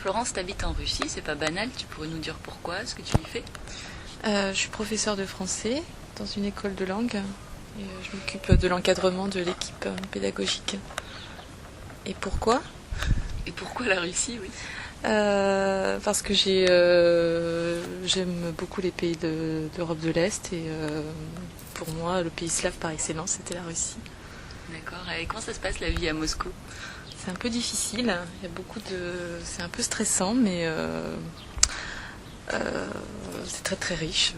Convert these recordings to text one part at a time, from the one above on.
Florence, t'habites en Russie, c'est pas banal, tu pourrais nous dire pourquoi, ce que tu y fais? Je suis professeure de français dans une école de langue et je m'occupe de l'encadrement de l'équipe pédagogique. Et pourquoi? Et pourquoi la Russie, oui? Parce que j'aime beaucoup les pays d'Europe de l'Est et pour moi le pays slave par excellence c'était la Russie. D'accord, et comment ça se passe la vie à Moscou? C'est un peu difficile, il y a c'est un peu stressant mais c'est très très riche.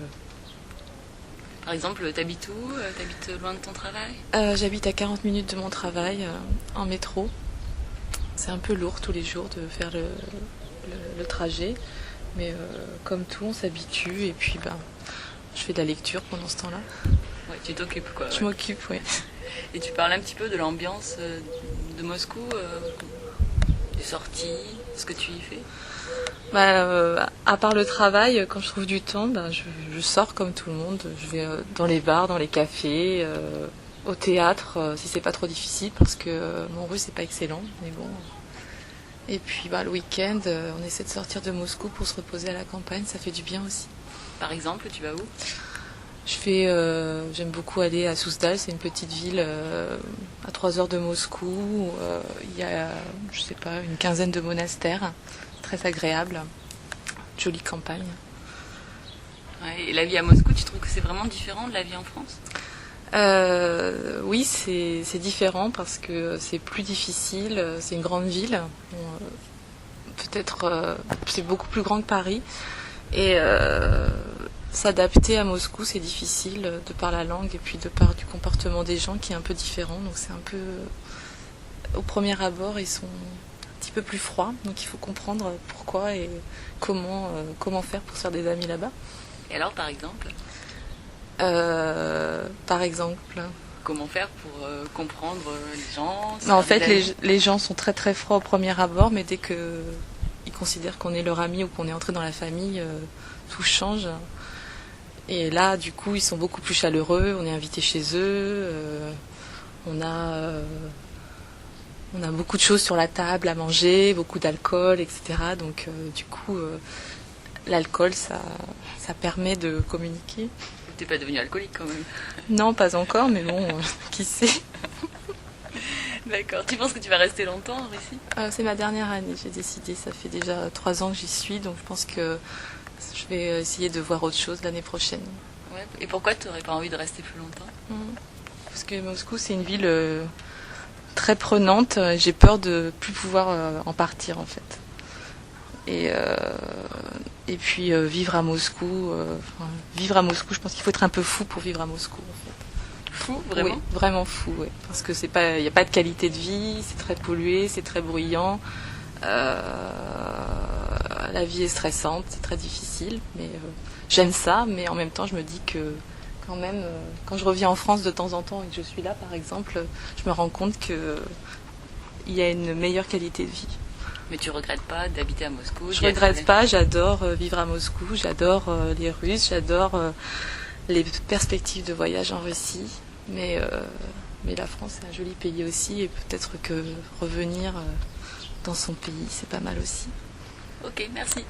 Par exemple, t'habites où? T'habites loin de ton travail? J'habite à 40 minutes de mon travail en métro. C'est un peu lourd tous les jours de faire le trajet, mais comme tout, on s'habitue et puis je fais de la lecture pendant ce temps-là. Ouais, tu t'occupes quoi. Je m'occupe, oui. Et tu parles un petit peu de l'ambiance de Moscou, des sorties, ce que tu y fais? À part le travail, quand je trouve du temps, je sors comme tout le monde. Je vais dans les bars, dans les cafés, au théâtre, si c'est pas trop difficile, parce que mon russe c'est pas excellent, mais bon. Et puis le week-end, on essaie de sortir de Moscou pour se reposer à la campagne, ça fait du bien aussi. Par exemple, tu vas où? J'aime beaucoup aller à Souzdal, c'est une petite ville à 3 heures de Moscou. Où, il y a, je sais pas, une quinzaine de monastères, très agréable, jolie campagne. Ouais, et la vie à Moscou, tu trouves que c'est vraiment différent de la vie en France? Oui, c'est différent parce que c'est plus difficile, c'est une grande ville. Peut-être c'est beaucoup plus grand que Paris. Et s'adapter à Moscou, c'est difficile de par la langue et puis de par du comportement des gens qui est un peu différent. Donc c'est un peu, au premier abord, ils sont un petit peu plus froids. Donc il faut comprendre pourquoi et comment faire pour se faire des amis là-bas. Et alors, par exemple? Comment faire pour comprendre les gens? En fait, les gens sont très très froids au premier abord, mais dès qu'ils considèrent qu'on est leur ami ou qu'on est entré dans la famille, tout change. Et là, du coup, ils sont beaucoup plus chaleureux. On est invité chez eux. On a beaucoup de choses sur la table à manger, beaucoup d'alcool, etc. Donc, du coup, l'alcool, ça permet de communiquer. T'es pas devenu alcoolique quand même? Non, pas encore, mais bon, qui sait. D'accord. Tu penses que tu vas rester longtemps en Russie? C'est ma dernière année, j'ai décidé. Ça fait déjà 3 ans que j'y suis, donc je pense que je vais essayer de voir autre chose l'année prochaine. Ouais. Et pourquoi tu n'aurais pas envie de rester plus longtemps? Parce que Moscou, c'est une ville très prenante. J'ai peur de plus pouvoir en partir, en fait. Et puis vivre à Moscou, je pense qu'il faut être un peu fou pour vivre à Moscou, en fait. Fou, vraiment? Oui, vraiment fou, oui. Parce que il n'y a pas de qualité de vie, c'est très pollué, c'est très bruyant. La vie est stressante, c'est très difficile, mais j'aime ça, mais en même temps je me dis que quand même, quand je reviens en France de temps en temps et que je suis là par exemple, je me rends compte qu'il y a une meilleure qualité de vie. Mais tu regrettes pas d'habiter à Moscou? Je regrette pas, j'adore vivre à Moscou, j'adore les Russes, j'adore les perspectives de voyage en Russie, mais la France c'est un joli pays aussi et peut-être que revenir dans son pays c'est pas mal aussi. Ok, merci.